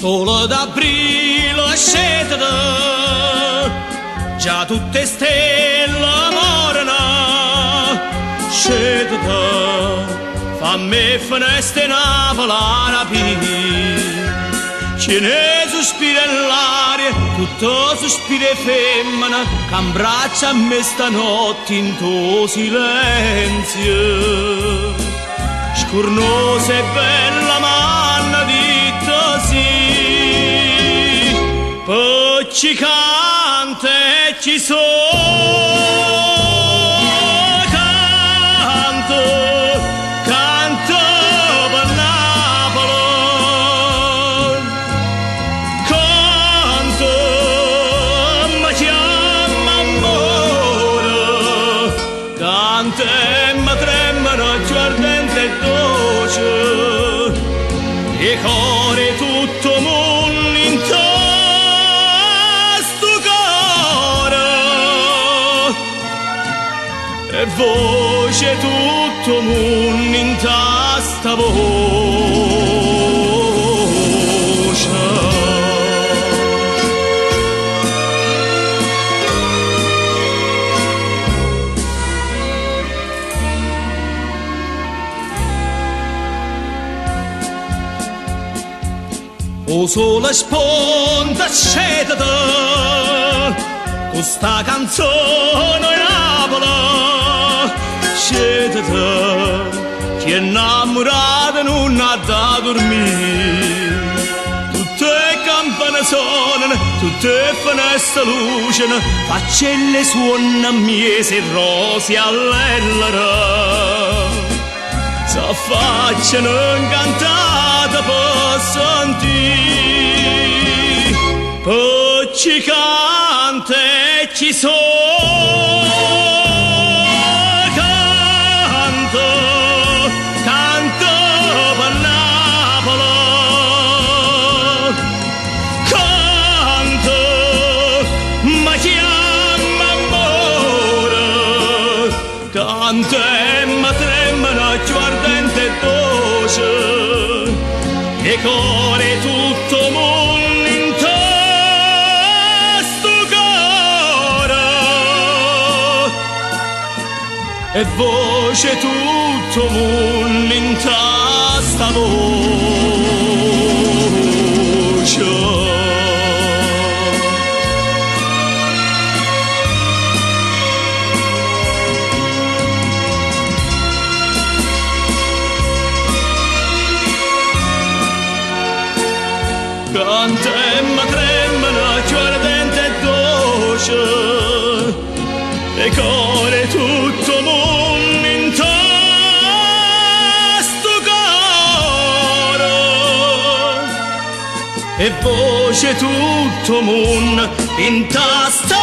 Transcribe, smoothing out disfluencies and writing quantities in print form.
Solo d'aprile scegliete, già tutte stelle morano, scegliete, fammi finestre Napoli rapire. Ce ne sospira l'aria, tutto sospira femmina, che abbraccia a me stanotte in tuo silenzio. Scurnosa e bella manna dito sì, poi ci canta e ci canto per Napoli, canto ma chiama amore, canta e mi tremano giù ardente e dolce, e cuore tutto mondo in sto cuore, e voce tutto mondo in sta voce. O sole sponda scedete, questa canzone in Napoli, scedete, che innamorata non ha da dormire. Tutte le campane suonano, tutte le finestre lucciano, faccelle suonano a miese e rose all'ellera. S'affacciano incantate per sentire, poi ci canta e ci canto per Napoli, canto ma chiama amore, canta e mi tremano giù ardente e dolce, e cuore tutto mondo in sto cuore, e voce tutto mondo in sta voce. Canta e mi tremano giù ardente e dolce, e cuore tutto mondo in sto cuore, e voce tutto mondo in sta